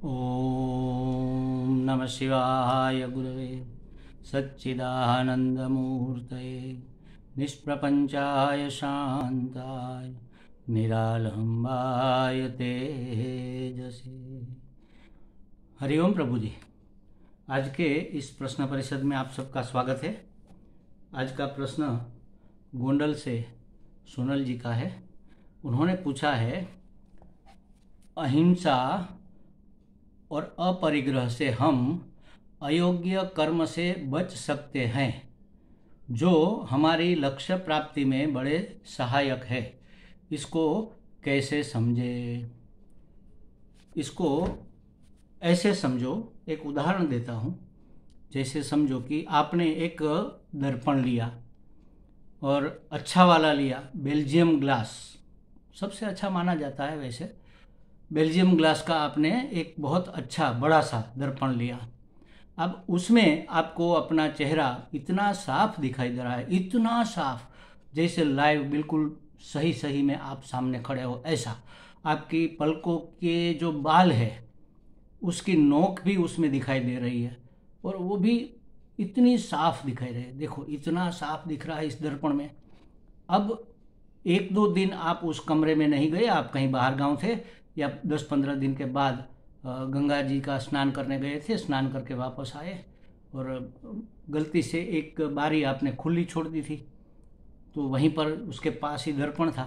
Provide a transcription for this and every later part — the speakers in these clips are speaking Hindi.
ओम नमः शिवाय गुरवे सच्चिदानंदमूर्तये निष्प्रपंचाय शांताय निरालंबाय तेजसे। हरिओम प्रभु जी। आज के इस प्रश्न परिषद में आप सबका स्वागत है। आज का प्रश्न गोंडल से सोनल जी का है। उन्होंने पूछा है, अहिंसा और अपरिग्रह से हम अयोग्य कर्म से बच सकते हैं जो हमारी लक्ष्य प्राप्ति में बड़े सहायक है। इसको कैसे समझे? इसको ऐसे समझो, एक उदाहरण देता हूँ। जैसे समझो कि आपने एक दर्पण लिया और अच्छा वाला लिया, बेल्जियम ग्लास सबसे अच्छा माना जाता है। वैसे बेल्जियम ग्लास का आपने एक बहुत अच्छा बड़ा सा दर्पण लिया। अब उसमें आपको अपना चेहरा इतना साफ दिखाई दे रहा है, इतना साफ, जैसे लाइव बिल्कुल सही सही में आप सामने खड़े हो ऐसा। आपकी पलकों के जो बाल है उसकी नोक भी उसमें दिखाई दे रही है और वो भी इतनी साफ दिखाई रही है। देखो इतना साफ दिख रहा है इस दर्पण में। अब एक दो दिन आप उस कमरे में नहीं गए, आप कहीं बाहर गांव थे या 10-15 दिन के बाद गंगा जी का स्नान करने गए थे, स्नान करके वापस आए और गलती से एक बारी आपने खुली छोड़ दी थी, तो वहीं पर उसके पास ही दर्पण था।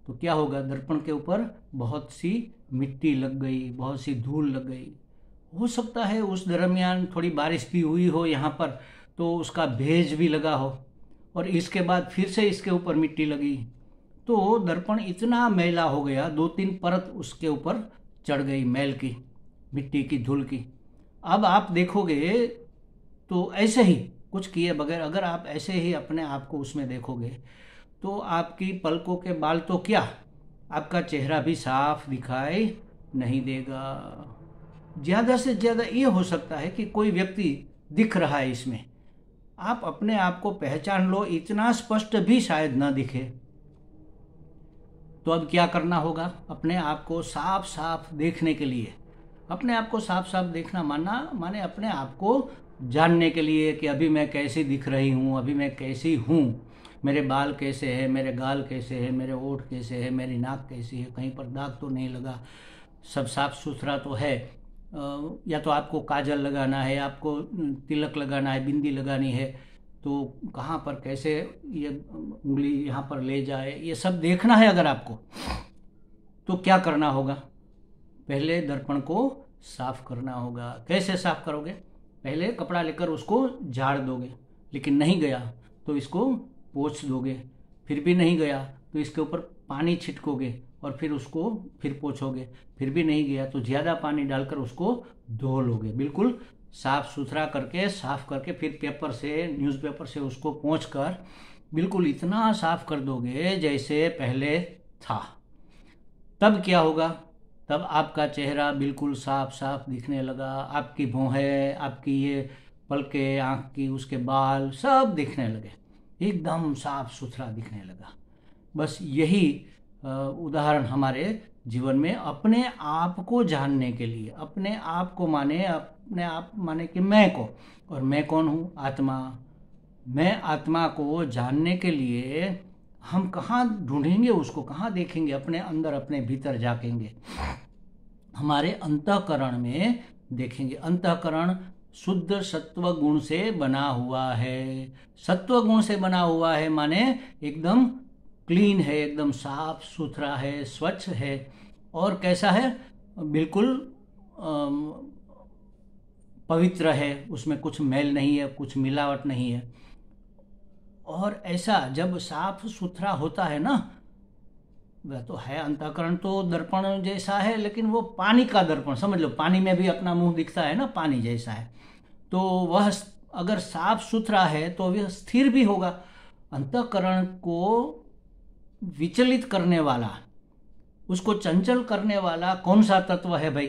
तो क्या होगा, दर्पण के ऊपर बहुत सी मिट्टी लग गई, बहुत सी धूल लग गई। हो सकता है उस दरमियान थोड़ी बारिश भी हुई हो यहाँ पर, तो उसका भेज भी लगा हो और इसके बाद फिर से इसके ऊपर मिट्टी लगी, तो दर्पण इतना मैला हो गया, 2-3 परत उसके ऊपर चढ़ गई मैल की, मिट्टी की, धूल की। अब आप देखोगे तो ऐसे ही कुछ किए बगैर अगर आप ऐसे ही अपने आप को उसमें देखोगे तो आपकी पलकों के बाल तो क्या, आपका चेहरा भी साफ दिखाई नहीं देगा। ज़्यादा से ज़्यादा ये हो सकता है कि कोई व्यक्ति दिख रहा है इसमें, आप अपने आप को पहचान लो, इतना स्पष्ट भी शायद ना दिखे। तो अब क्या करना होगा? अपने आप को साफ साफ देखने के लिए, अपने आप को साफ साफ देखना माने अपने आप को जानने के लिए कि अभी मैं कैसी दिख रही हूँ, अभी मैं कैसी हूँ, मेरे बाल कैसे हैं, मेरे गाल कैसे हैं, मेरे ओठ कैसे हैं, मेरी नाक कैसी है, कहीं पर दाग तो नहीं लगा, सब साफ सुथरा तो है। या तो आपको काजल लगाना है, आपको तिलक लगाना है, बिंदी लगानी है, तो कहाँ पर कैसे ये उंगली यहाँ पर ले जाए, ये सब देखना है अगर आपको। तो क्या करना होगा? पहले दर्पण को साफ करना होगा। कैसे साफ करोगे? पहले कपड़ा लेकर उसको झाड़ दोगे, लेकिन नहीं गया तो इसको पोंछ दोगे, फिर भी नहीं गया तो इसके ऊपर पानी छिटकोगे और फिर उसको फिर पोंछोगे, फिर भी नहीं गया तो ज़्यादा पानी डालकर उसको धो लोगे, बिल्कुल साफ सुथरा करके, साफ करके फिर पेपर से, न्यूज़पेपर से उसको पोंछ कर बिल्कुल इतना साफ कर दोगे जैसे पहले था। तब क्या होगा? तब आपका चेहरा बिल्कुल साफ साफ दिखने लगा, आपकी भौहें, आपकी ये पलके, आँख की, उसके बाल सब दिखने लगे, एकदम साफ सुथरा दिखने लगा। बस यही उदाहरण हमारे जीवन में अपने आप को जानने के लिए, अपने आप को माने, अपने आप माने कि मैं को, और मैं कौन हूँ? आत्मा। मैं आत्मा को जानने के लिए हम कहाँ ढूंढेंगे उसको, कहाँ देखेंगे? अपने अंदर, अपने भीतर झांकेंगे, हमारे अंतःकरण में देखेंगे। अंतःकरण शुद्ध सत्व गुण से बना हुआ है। सत्व गुण से बना हुआ है माने एकदम क्लीन है, एकदम साफ सुथरा है, स्वच्छ है। और कैसा है? बिल्कुल पवित्र है, उसमें कुछ मैल नहीं है, कुछ मिलावट नहीं है। और ऐसा जब साफ सुथरा होता है ना, वह तो है, अंतःकरण तो दर्पण जैसा है, लेकिन वो पानी का दर्पण समझ लो, पानी में भी अपना मुंह दिखता है ना, पानी जैसा है। तो वह अगर साफ सुथरा है तो वह स्थिर भी होगा। अंतःकरण को विचलित करने वाला, उसको चंचल करने वाला कौन सा तत्व है भाई?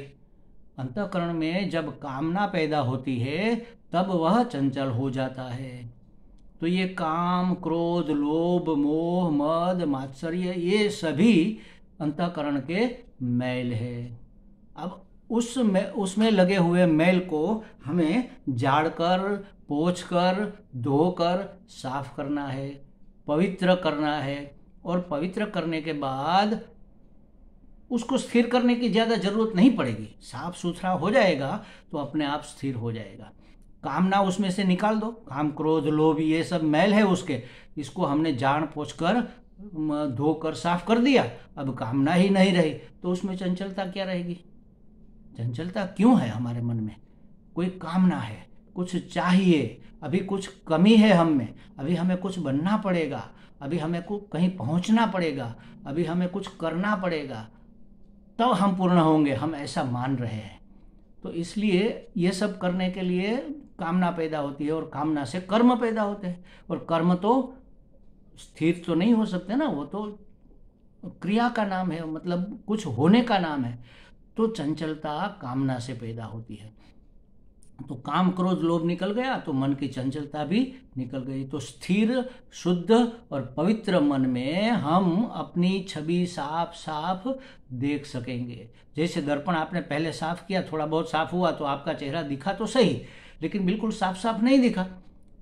अंतःकरण में जब कामना पैदा होती है तब वह चंचल हो जाता है। तो ये काम, क्रोध, लोभ, मोह, मद, मात्सर्य, ये सभी अंतःकरण के मैल है। अब उसमें लगे हुए मैल को हमें झाड़कर, पोंछकर, धोकर साफ करना है, पवित्र करना है। और पवित्र करने के बाद उसको स्थिर करने की ज़्यादा जरूरत नहीं पड़ेगी, साफ सुथरा हो जाएगा तो अपने आप स्थिर हो जाएगा। कामना उसमें से निकाल दो, काम क्रोध लोभ ये सब मैल है उसके, इसको हमने जान पोंछ कर धोकर साफ कर दिया, अब कामना ही नहीं रही तो उसमें चंचलता क्या रहेगी? चंचलता क्यों है हमारे मन में? कोई कामना है, कुछ चाहिए, अभी कुछ कमी है हम में, अभी हमें कुछ बनना पड़ेगा, अभी हमें कहीं पहुंचना पड़ेगा, अभी हमें कुछ करना पड़ेगा, तब हम पूर्ण होंगे, हम ऐसा मान रहे हैं। तो इसलिए ये सब करने के लिए कामना पैदा होती है, और कामना से कर्म पैदा होते हैं, और कर्म तो स्थिर तो नहीं हो सकते ना, वो तो क्रिया का नाम है, मतलब कुछ होने का नाम है। तो चंचलता कामना से पैदा होती है। तो काम क्रोध लोभ निकल गया तो मन की चंचलता भी निकल गई। तो स्थिर, शुद्ध और पवित्र मन में हम अपनी छवि साफ साफ देख सकेंगे। जैसे दर्पण आपने पहले साफ किया, थोड़ा बहुत साफ हुआ तो आपका चेहरा दिखा तो सही, लेकिन बिल्कुल साफ साफ नहीं दिखा।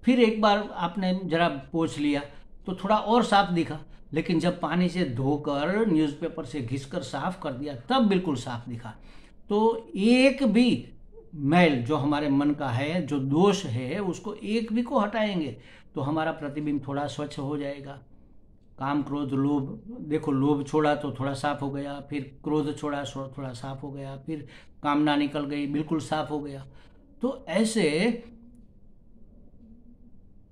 फिर एक बार आपने जरा पोंछ लिया तो थोड़ा और साफ दिखा, लेकिन जब पानी से धोकर न्यूज़पेपर से घिसकर साफ कर दिया तब बिल्कुल साफ दिखा। तो एक भी मैल जो हमारे मन का है, जो दोष है, उसको एक भी को हटाएंगे तो हमारा प्रतिबिंब थोड़ा स्वच्छ हो जाएगा। काम क्रोध लोभ, देखो लोभ छोड़ा तो थोड़ा साफ हो गया, फिर क्रोध छोड़ा थोड़ा साफ हो गया, फिर कामना निकल गई, बिल्कुल साफ हो गया। तो ऐसे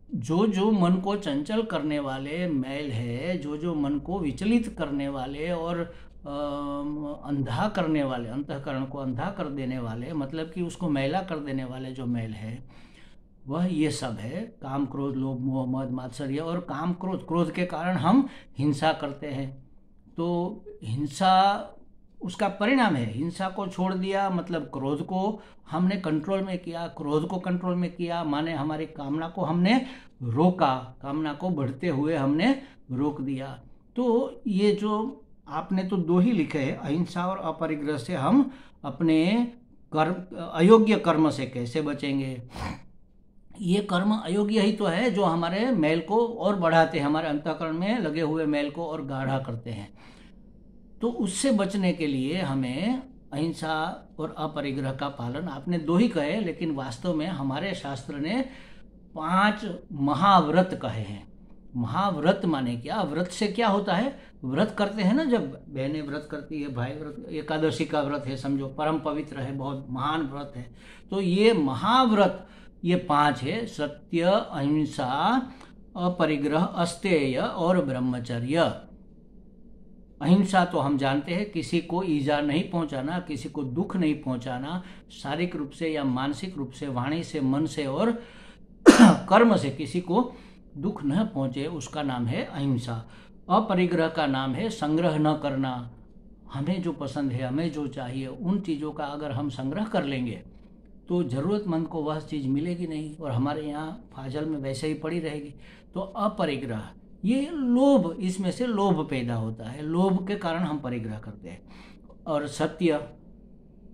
जो जो मन को चंचल करने वाले मैल है, जो जो मन को विचलित करने वाले और अंधा करने वाले, अंतःकरण को अंधा कर देने वाले, मतलब कि उसको मैला कर देने वाले जो मैल है, वह ये सब है काम क्रोध लोभ मोह मद मात्सर्य। और काम क्रोध, क्रोध के कारण हम हिंसा करते हैं। तो हिंसा उसका परिणाम है, हिंसा को छोड़ दिया मतलब क्रोध को हमने कंट्रोल में किया, क्रोध को कंट्रोल में किया माने हमारी कामना को हमने रोका, कामना को बढ़ते हुए हमने रोक दिया। तो ये जो आपने तो दो ही लिखे हैं, अहिंसा और अपरिग्रह से हम अपने कर्म, अयोग्य कर्म से कैसे बचेंगे। ये कर्म अयोग्य ही तो है जो हमारे मैल को और बढ़ाते हैं, हमारे अंतःकरण में लगे हुए मैल को और गाढ़ा करते हैं। तो उससे बचने के लिए हमें अहिंसा और अपरिग्रह का पालन, आपने दो ही कहे, लेकिन वास्तव में हमारे शास्त्र ने 5 महाव्रत कहे हैं। महाव्रत माने क्या? व्रत से क्या होता है? व्रत करते हैं ना, जब बहनें व्रत करती है, भाई व्रत, एकादशी का व्रत है, समझो परम पवित्र है, बहुत महान व्रत है। तो ये महाव्रत ये 5 है, सत्य, अहिंसा, अपरिग्रह, अस्तेय और ब्रह्मचर्य। अहिंसा तो हम जानते हैं, किसी को ईजा नहीं पहुंचाना, किसी को दुख नहीं पहुंचाना, शारीरिक रूप से या मानसिक रूप से, वाणी से, मन से और कर्म से किसी को दुख न पहुंचे, उसका नाम है अहिंसा। अपरिग्रह का नाम है संग्रह न करना। हमें जो पसंद है, हमें जो चाहिए, उन चीज़ों का अगर हम संग्रह कर लेंगे तो ज़रूरतमंद को वह चीज़ मिलेगी नहीं, और हमारे यहाँ फाजल में वैसे ही पड़ी रहेगी। तो अपरिग्रह, ये लोभ, इसमें से लोभ पैदा होता है, लोभ के कारण हम परिग्रह करते हैं। और सत्य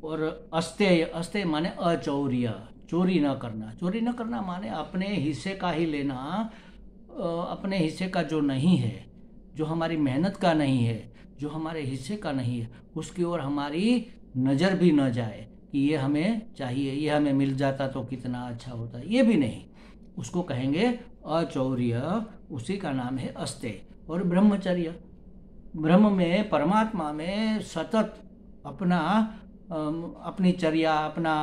और अस्तेय, अस्तेय माने अचौर्य, चोरी न करना। चोरी न करना माने अपने हिस्से का ही लेना, अपने हिस्से का जो नहीं है, जो हमारी मेहनत का नहीं है, जो हमारे हिस्से का नहीं है, उसकी ओर हमारी नज़र भी न जाए कि ये हमें चाहिए, ये हमें मिल जाता तो कितना अच्छा होता, ये भी नहीं, उसको कहेंगे अचौर्य, उसी का नाम है अस्तेय। और ब्रह्मचर्य, ब्रह्म में, परमात्मा में सतत अपना अपनी चर्या, अपना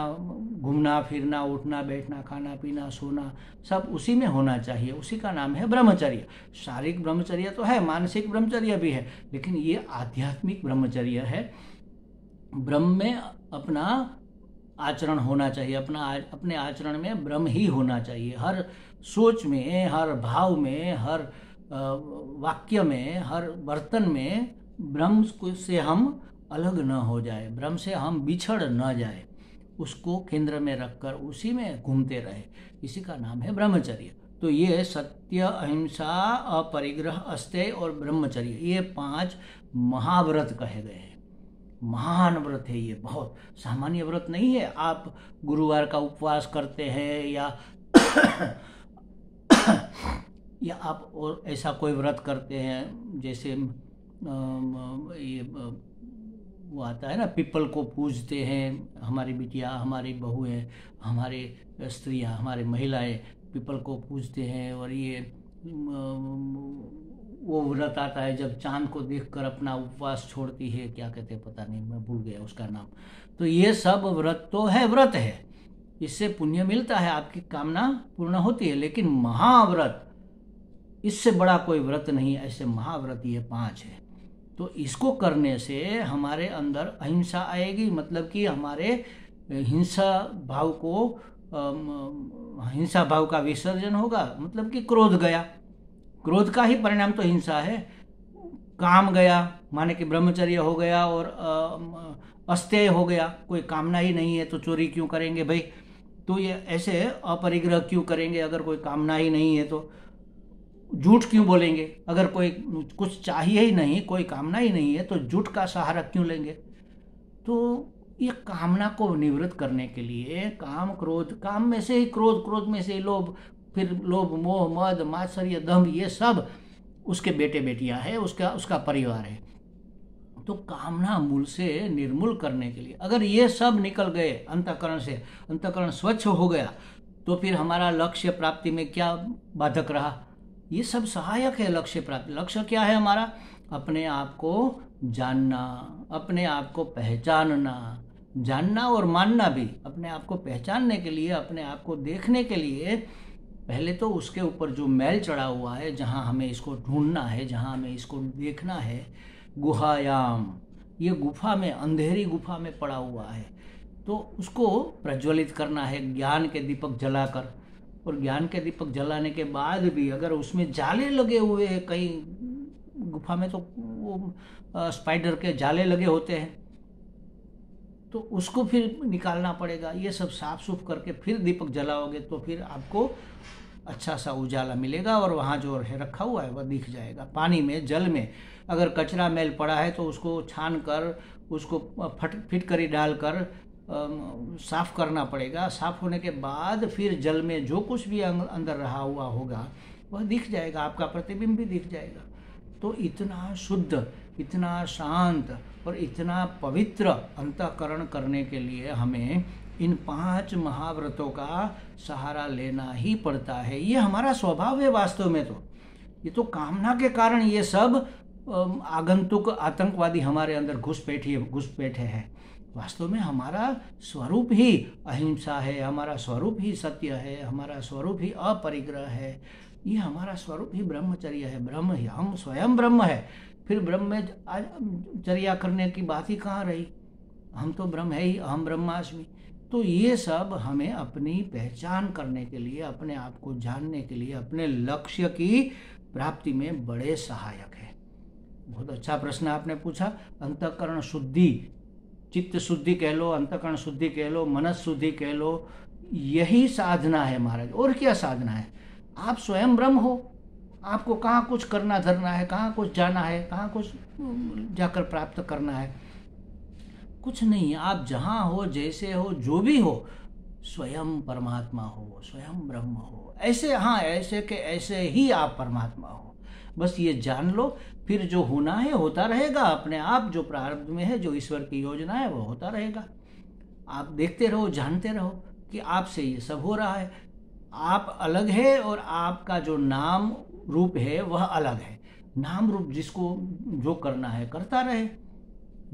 घूमना फिरना, उठना बैठना, खाना पीना, सोना, सब उसी में होना चाहिए, उसी का नाम है ब्रह्मचर्य। शारीरिक ब्रह्मचर्य तो है, मानसिक ब्रह्मचर्य भी है, लेकिन ये आध्यात्मिक ब्रह्मचर्य है। ब्रह्म में अपना आचरण होना चाहिए, अपने आचरण में ब्रह्म ही होना चाहिए। हर सोच में, हर भाव में, हर वाक्य में, हर बर्तन में ब्रह्म से हम अलग न हो जाए, ब्रह्म से हम बिछड़ न जाए, उसको केंद्र में रखकर उसी में घूमते रहे, इसी का नाम है ब्रह्मचर्य। तो ये सत्य, अहिंसा, अपरिग्रह, अस्तेय और ब्रह्मचर्य, ये 5 महाव्रत कहे गए हैं। महान व्रत है ये, बहुत सामान्य व्रत नहीं है। आप गुरुवार का उपवास करते हैं या आप और ऐसा कोई व्रत करते हैं, जैसे ये वो आता है ना, पीपल को पूजते हैं, हमारी बिटिया, हमारी बहुएं, हमारे स्त्रियां, हमारे महिलाएं पीपल को पूजते हैं। और ये वो व्रत आता है जब चांद को देखकर अपना उपवास छोड़ती है, क्या कहते हैं पता नहीं, मैं भूल गया उसका नाम। तो ये सब व्रत तो है, व्रत है, इससे पुण्य मिलता है, आपकी कामना पूर्ण होती है। लेकिन महाव्रत, इससे बड़ा कोई व्रत नहीं, ऐसे महाव्रत ये 5 है। तो इसको करने से हमारे अंदर अहिंसा आएगी, मतलब कि हमारे हिंसा भाव का विसर्जन होगा, मतलब कि क्रोध गया, क्रोध का ही परिणाम तो हिंसा है। काम गया, माने कि ब्रह्मचर्य हो गया और अस्तेय हो गया, कोई कामना ही नहीं है तो चोरी क्यों करेंगे भाई, तो ये ऐसे अपरिग्रह क्यों करेंगे, अगर कोई कामना ही नहीं है तो झूठ क्यों बोलेंगे, अगर कोई कुछ चाहिए ही नहीं, कोई कामना ही नहीं है तो झूठ का सहारा क्यों लेंगे। तो ये कामना को निवृत्त करने के लिए काम में से ही क्रोध में से ही लोभ, फिर लोभ, मोह, मद, मात्सर्य, दंभ, ये सब उसके बेटे बेटियां हैं, उसका परिवार है। तो कामना मूल से निर्मूल करने के लिए अगर ये सब निकल गए अंतःकरण से, अंतःकरण स्वच्छ हो गया, तो फिर हमारा लक्ष्य प्राप्ति में क्या बाधक रहा। ये सब सहायक है लक्ष्य प्राप्ति। लक्ष्य क्या है हमारा? अपने आप को जानना, अपने आप को पहचानना, जानना और मानना भी। अपने आप को पहचानने के लिए, अपने आप को देखने के लिए पहले तो उसके ऊपर जो मैल चढ़ा हुआ है, जहाँ हमें इसको ढूंढना है, जहाँ हमें इसको देखना है, गुहायाम, ये गुफा में, अंधेरी गुफा में पड़ा हुआ है, तो उसको प्रज्वलित करना है ज्ञान के दीपक जलाकर। और ज्ञान के दीपक जलाने के बाद भी अगर उसमें जाले लगे हुए हैं, कहीं गुफा में तो वो स्पाइडर के जाले लगे होते हैं, तो उसको फिर निकालना पड़ेगा। ये सब साफ सुफ करके फिर दीपक जलाओगे तो फिर आपको अच्छा सा उजाला मिलेगा और वहाँ जो है रखा हुआ है वह दिख जाएगा। पानी में, जल में अगर कचरा मैल पड़ा है तो उसको छान कर, उसको फिटकरी डालकर साफ करना पड़ेगा। साफ होने के बाद फिर जल में जो कुछ भी अंदर रहा हुआ होगा वह दिख जाएगा, आपका प्रतिबिंब भी दिख जाएगा। तो इतना शुद्ध, इतना शांत और इतना पवित्र अंतःकरण करने के लिए हमें इन 5 महाव्रतों का सहारा लेना ही पड़ता है। ये हमारा स्वभाव है वास्तव में। तो ये तो कामना के कारण ये सब आगंतुक आतंकवादी हमारे अंदर घुसपैठे हैं। वास्तव में हमारा स्वरूप ही अहिंसा है, हमारा स्वरूप ही सत्य है, हमारा स्वरूप ही अपरिग्रह है, ये हमारा स्वरूप ही ब्रह्मचर्य है, ब्रह्म ही, हम स्वयं ब्रह्म है। फिर ब्रह्मचर्या करने की बात ही कहाँ रही, हम तो ब्रह्म है ही, अहम ब्रह्मास्मि। तो ये सब हमें अपनी पहचान करने के लिए, अपने आप को जानने के लिए, अपने लक्ष्य की प्राप्ति में बड़े सहायक है। बहुत अच्छा प्रश्न आपने पूछा। अंतःकरण शुद्धि, चित्त शुद्धि कह लो, अंतःकरण शुद्धि कह लो, मनस शुद्धि कह लो, यही साधना है महाराज। और क्या साधना है? आप स्वयं ब्रह्म हो, आपको कहाँ कुछ करना धरना है, कहाँ कुछ जाना है, कहाँ कुछ जाकर प्राप्त करना है, कुछ नहीं। आप जहाँ हो, जैसे हो, जो भी हो, स्वयं परमात्मा हो, स्वयं ब्रह्म हो। ऐसे, हाँ, ऐसे के ऐसे ही आप परमात्मा हो, बस ये जान लो। फिर जो होना है होता रहेगा अपने आप, जो प्रारब्ध में है, जो ईश्वर की योजना है वो होता रहेगा। आप देखते रहो, जानते रहो कि आपसे ये सब हो रहा है। आप अलग है और आपका जो नाम रूप है वह अलग है। नाम रूप जिसको जो करना है करता रहे,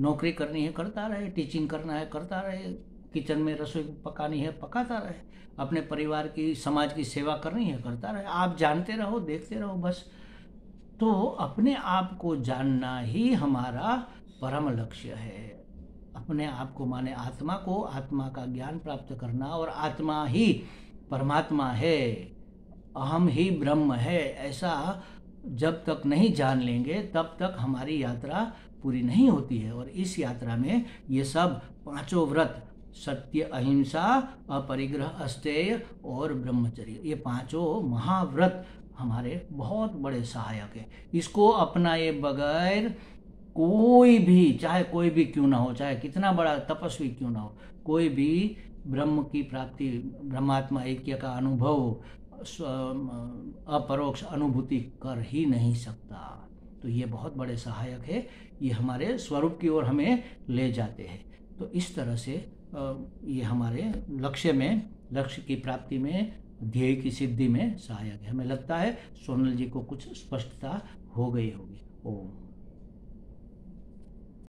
नौकरी करनी है करता रहे, टीचिंग करना है करता रहे, किचन में रसोई पकानी है पकाता रहे, अपने परिवार की, समाज की सेवा करनी है करता रहे। आप जानते रहो, देखते रहो बस। तो अपने आप को जानना ही हमारा परम लक्ष्य है। अपने आप को माने आत्मा को, आत्मा का ज्ञान प्राप्त करना, और आत्मा ही परमात्मा है, अहम ही ब्रह्म है, ऐसा जब तक नहीं जान लेंगे तब तक हमारी यात्रा पूरी नहीं होती है। और इस यात्रा में ये सब 5 व्रत, सत्य, अहिंसा, अपरिग्रह, अस्तेय और ब्रह्मचर्य, ये 5 महाव्रत हमारे बहुत बड़े सहायक है। इसको अपनाए बगैर कोई भी, चाहे कोई भी क्यों ना हो, चाहे कितना बड़ा तपस्वी क्यों ना हो, कोई भी ब्रह्म की प्राप्ति, ब्रह्मात्मा ऐक्य का अनुभव, अपरोक्ष अनुभूति कर ही नहीं सकता। तो ये बहुत बड़े सहायक है, ये हमारे स्वरूप की ओर हमें ले जाते हैं। तो इस तरह से ये हमारे लक्ष्य की प्राप्ति में, ध्येय की सिद्धि में सहायक है। हमें लगता है सोनल जी को कुछ स्पष्टता हो गई होगी। ओम।